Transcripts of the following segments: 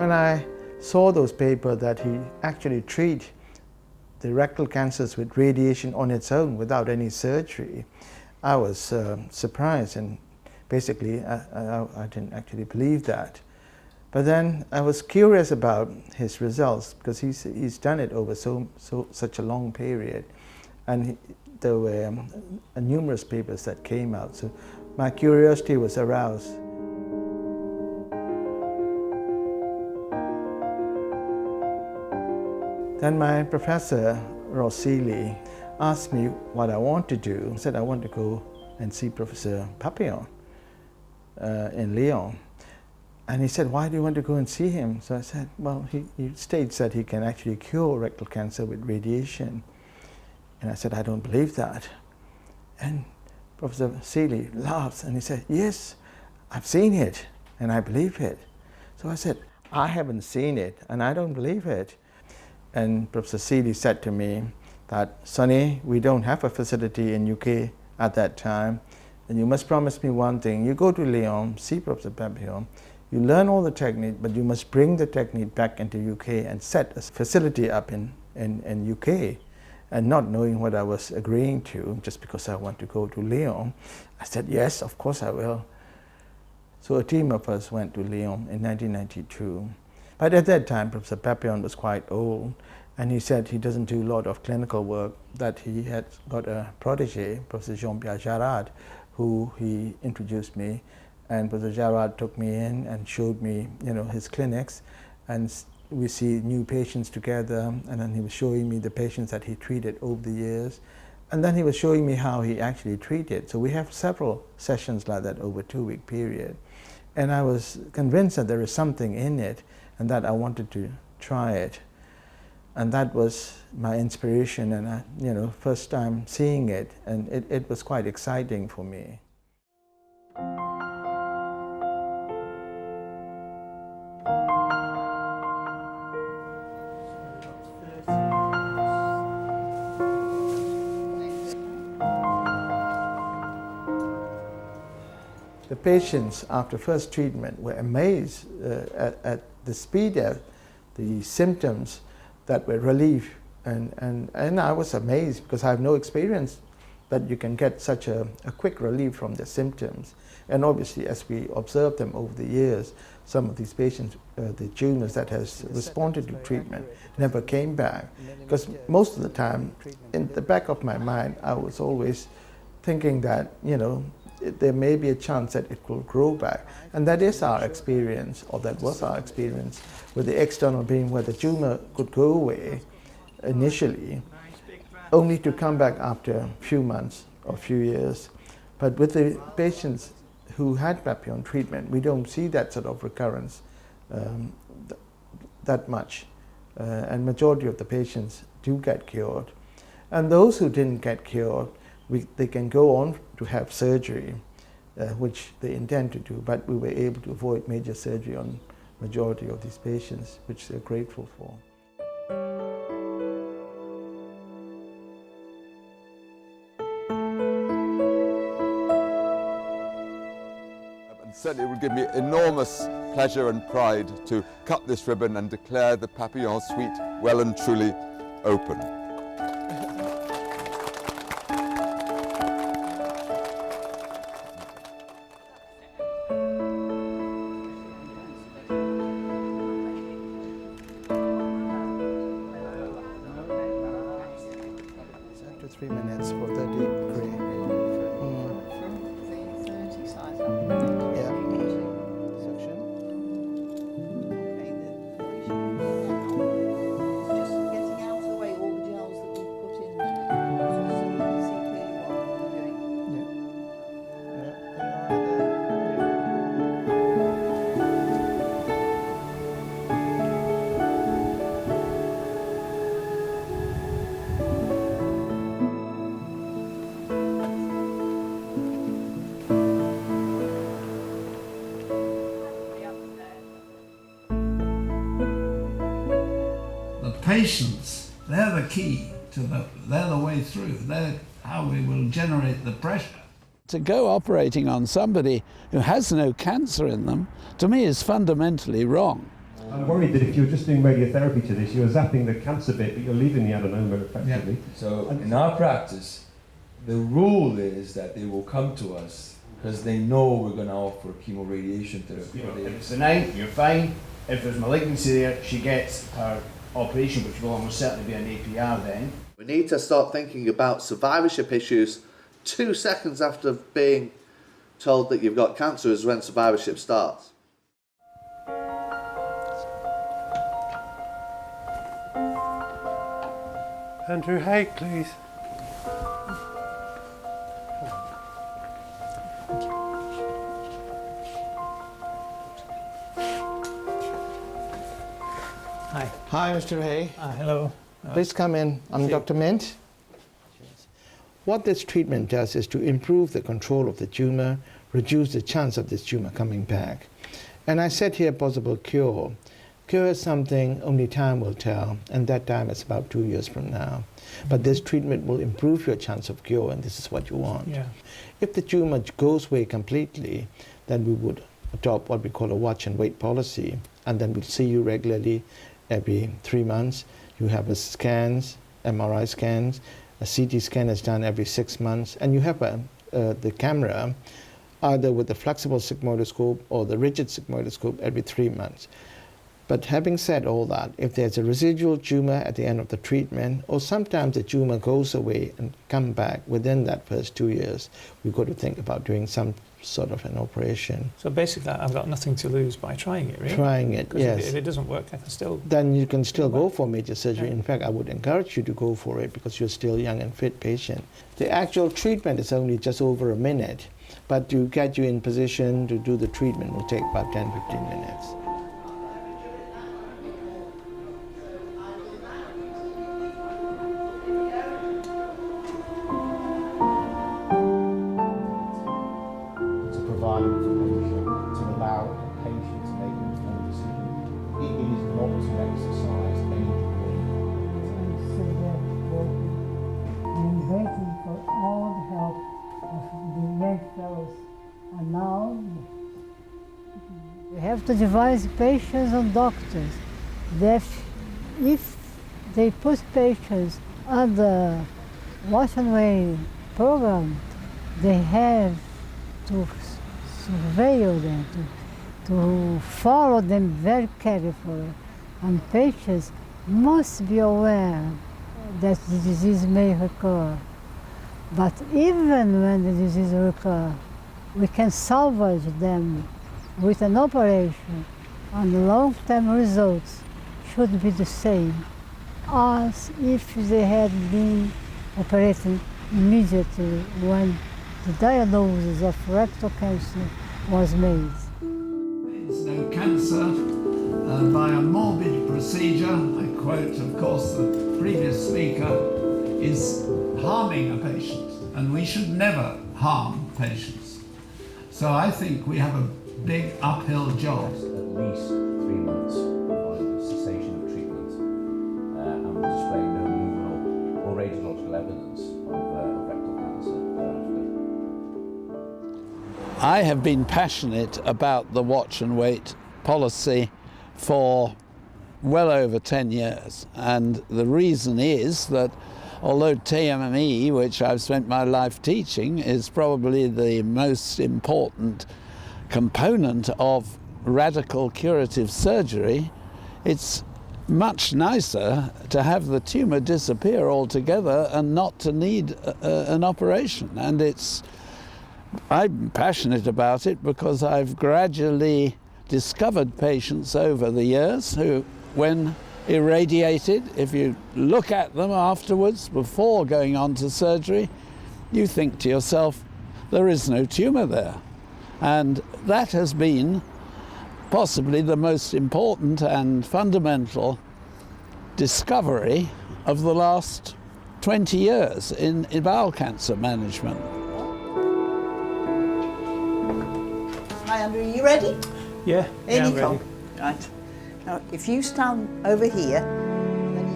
When I saw those papers that he actually treat the rectal cancers with radiation on its own without any surgery, I was surprised, and basically I didn't actually believe that. But then I was curious about his results because he's done it over such a long period, and there were numerous papers that came out, so my curiosity was aroused. Then my professor, Rossili, asked me what I want to do. I said I want to go and see Professor Papillon in Lyon. And he said, why do you want to go and see him? So I said, well, he states that he can actually cure rectal cancer with radiation. And I said, I don't believe that. And Professor Seeley laughs and he said, yes, I've seen it and I believe it. So I said, I haven't seen it and I don't believe it. And Professor Seeley said to me that, Sonny, we don't have a facility in UK at that time, and you must promise me one thing. You go to Lyon, see Professor Papillon, you learn all the technique, but you must bring the technique back into UK and set a facility up in UK. And not knowing what I was agreeing to, just because I want to go to Lyon, I said, yes, of course I will. So a team of us went to Lyon in 1992. But at that time, Professor Papillon was quite old, and he said he doesn't do a lot of clinical work, that he had got a protege, Professor Jean-Pierre Jarrard, who he introduced me. And Professor Jarrard took me in and showed me, his clinics, and we see new patients together, and then he was showing me the patients that he treated over the years. And then he was showing me how he actually treated. So we have several sessions like that over a 2-week period. And I was convinced that there is something in it and that I wanted to try it. And that was my inspiration, and I, first time seeing it, and it was quite exciting for me. The patients after first treatment were amazed at the speed of the symptoms that were relieved, and I was amazed because I have no experience that you can get such a quick relief from the symptoms. And obviously, as we observed them over the years, some of these patients, the tumors that has responded to treatment never came back, because most of the time in the back of my mind I was always thinking that there may be a chance that it will grow back. And that is our experience, or that was our experience with the external beam, where the tumor could go away initially, only to come back after a few months or a few years. But with the patients who had Papillon treatment, we don't see that sort of recurrence that much. And majority of the patients do get cured. And those who didn't get cured, they can go on to have surgery, which they intend to do, but we were able to avoid major surgery on majority of these patients, which they're grateful for. And certainly it would give me enormous pleasure and pride to cut this ribbon and declare the Papillon Suite well and truly open. To 3 minutes for 30 degree. From the 30 size up. Yeah. Section. Okay, just getting out of the way all the gels that we've put in there, so we can see clearly what we're doing. Patients, they're the key to they're the way through. They're how we will generate the pressure. To go operating on somebody who has no cancer in them, to me, is fundamentally wrong. I'm worried that if you're just doing radiotherapy to this, you're zapping the cancer bit, but you're leaving the adenoma effectively. So in our practice, the rule is that they will come to us because they know we're going to offer chemoradiation therapy. If it's benign, you're fine. If there's malignancy there, she gets her operation, which will almost certainly be an APR then. We need to start thinking about survivorship issues 2 seconds after being told that you've got cancer is when survivorship starts. Andrew Haig, please. Hi. Hi, Mr. Hay. Hello. Please come in. I'm Dr. Mint. What this treatment does is to improve the control of the tumor, reduce the chance of this tumor coming back. And I said here possible cure. Cure is something only time will tell, and that time is about 2 years from now. But this treatment will improve your chance of cure, and this is what you want. Yeah. If the tumor goes away completely, then we would adopt what we call a watch and wait policy, and then we'll see you regularly every 3 months. You have a scans, MRI scans, a CT scan is done every 6 months, and you have the camera either with the flexible sigmoidoscope or the rigid sigmoidoscope every 3 months. But having said all that, if there's a residual tumor at the end of the treatment, or sometimes the tumor goes away and come back within that first 2 years, we've got to think about doing some sort of an operation. So basically, I've got nothing to lose by trying it, really? Trying it, 'Cause yes. If it doesn't work, I can still... Then you can still go for major surgery. Yeah. In fact, I would encourage you to go for it because you're still a young and fit patient. The actual treatment is only just over a minute, but to get you in position to do the treatment will take about 10-15 minutes. Provide information to allow the patient to make an informed decision. It is not to exercise any degree. So therefore, I'm waiting for all the help of the young fellows. And now we have to advise patients and doctors that if they put patients under watch and wait program, they have to surveil them, to follow them very carefully. And patients must be aware that the disease may recur. But even when the disease recurs, we can salvage them with an operation, and the long-term results should be the same as if they had been operated immediately when the diagnosis of rectal cancer was made. It's no cancer by a morbid procedure. I quote, of course, the previous speaker, is harming a patient, and we should never harm patients. So I think we have a big uphill job. At least 3 months following the cessation of treatment and will display no luminal or radiological evidence of rectal cancer thereafter. I have been passionate about the watch and wait policy for well over 10 years, and the reason is that although TME, which I've spent my life teaching, is probably the most important component of radical curative surgery, it's much nicer to have the tumor disappear altogether and not to need an operation. And I'm passionate about it because I've gradually discovered patients over the years who, when irradiated, if you look at them afterwards, before going on to surgery, you think to yourself, there is no tumor there. And that has been possibly the most important and fundamental discovery of the last 20 years in bowel cancer management. Hi Andrew, are you ready? Yeah, In I'm you come. ready. Right. Now, if you stand over here, then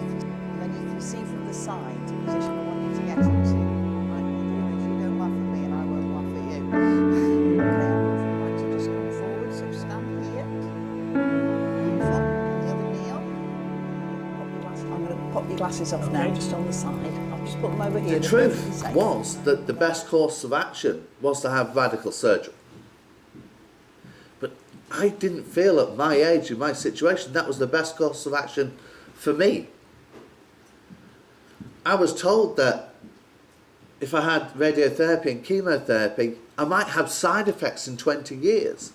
you can see from the side the position I want you to get into. Right, what I'll do is you don't laugh at me and I won't laugh at you. Okay, if you want to just come forward, so stand here. And follow me. glasses off now, just on the side. I'll just put them over here. The truth was that the best course of action was to have radical surgery. But I didn't feel at my age, in my situation, that was the best course of action for me. I was told that if I had radiotherapy and chemotherapy, I might have side effects in 20 years.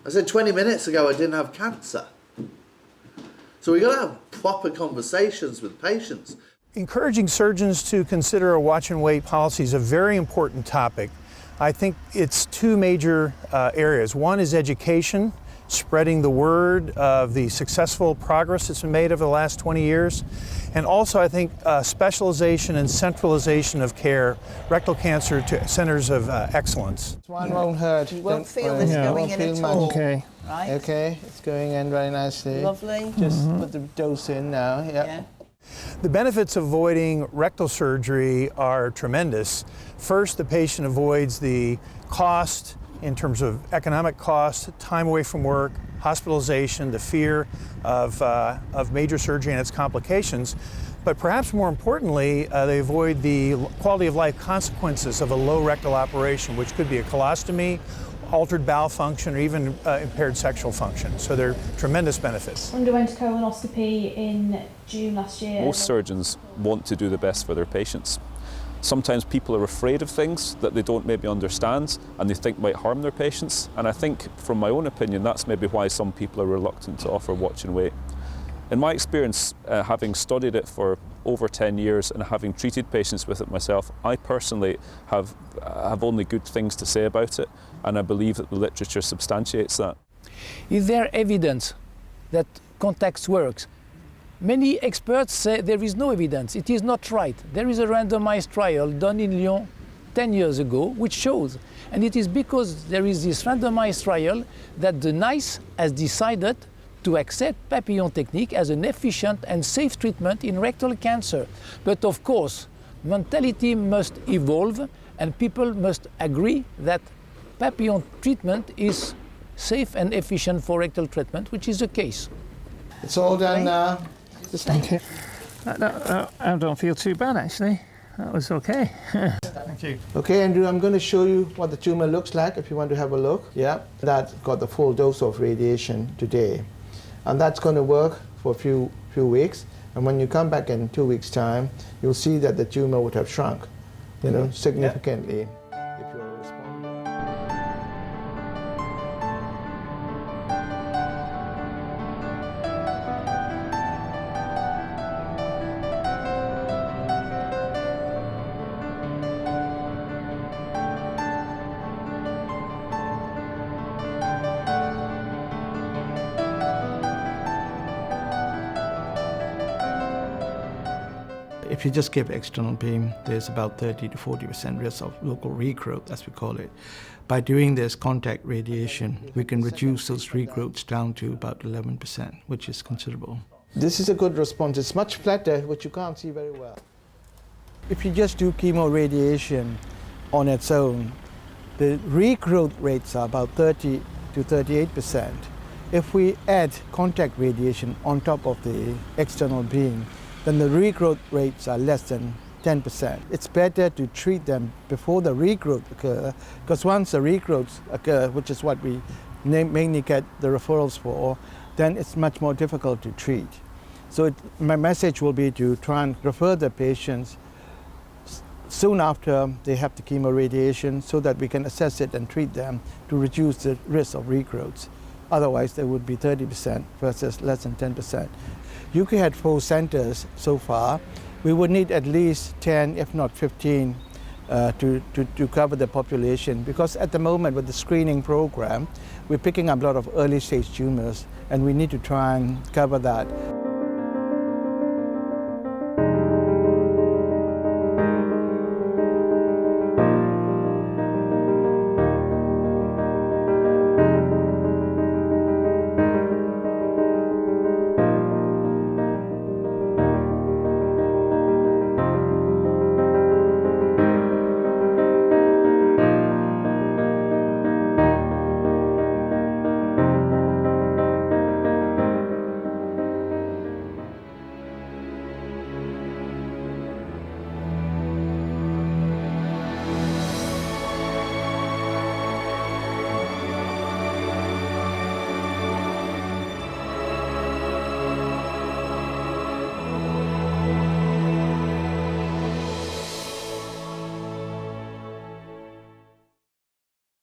I said 20 minutes ago I didn't have cancer. So we've got to have proper conversations with patients. Encouraging surgeons to consider a watch and wait policy is a very important topic. I think it's two major areas. One is education, spreading the word of the successful progress that's been made over the last 20 years. And also, I think, specialization and centralization of care, rectal cancer to centers of excellence. One won't hurt. You won't feel this going in at all. Okay. Right? Okay, it's going in very nicely. Lovely. Just put the dose in now. Yep. Yeah. The benefits of avoiding rectal surgery are tremendous. First, the patient avoids the cost in terms of economic cost, time away from work, hospitalization, the fear of major surgery and its complications. But perhaps more importantly, they avoid the quality of life consequences of a low rectal operation, which could be a colostomy, altered bowel function, or even impaired sexual function. So there are tremendous benefits. Underwent colonoscopy in June last year. Most surgeons want to do the best for their patients. Sometimes people are afraid of things that they don't maybe understand and they think might harm their patients. And I think, from my own opinion, that's maybe why some people are reluctant to offer watch and wait. In my experience, having studied it for over 10 years and having treated patients with it myself, I personally have only good things to say about it, and I believe that the literature substantiates that. Is there evidence that contact works? Many experts say there is no evidence. It is not right. There is a randomized trial done in Lyon 10 years ago which shows, and it is because there is this randomized trial that the NICE has decided to accept Papillon technique as an efficient and safe treatment in rectal cancer. But of course, mentality must evolve and people must agree that Papillon treatment is safe and efficient for rectal treatment, which is the case. It's all done now. Okay. I don't feel too bad actually. That was okay. Thank you. Okay, Andrew, I'm going to show you what the tumor looks like if you want to have a look. Yeah, that got the full dose of radiation today. And that's going to work for a few weeks. And when you come back in 2 weeks' time, you'll see that the tumor would have shrunk, significantly. If you're a responder. If you just give external beam, there's about 30 to 40% risk of local regrowth, as we call it. By doing this contact radiation, we can reduce those regrowths down to about 11%, which is considerable. This is a good response. It's much flatter, which you can't see very well. If you just do chemoradiation on its own, the regrowth rates are about 30 to 38%. If we add contact radiation on top of the external beam, then the regrowth rates are less than 10%. It's better to treat them before the regrowth occurs, because once the regrowths occur, which is what we mainly get the referrals for, then it's much more difficult to treat. So my message will be to try and refer the patients soon after they have the chemoradiation so that we can assess it and treat them to reduce the risk of regrowths. Otherwise, there would be 30% versus less than 10%. UK had 4 centers so far. We would need at least 10, if not 15, to cover the population, because at the moment with the screening program, we're picking up a lot of early stage tumors, and we need to try and cover that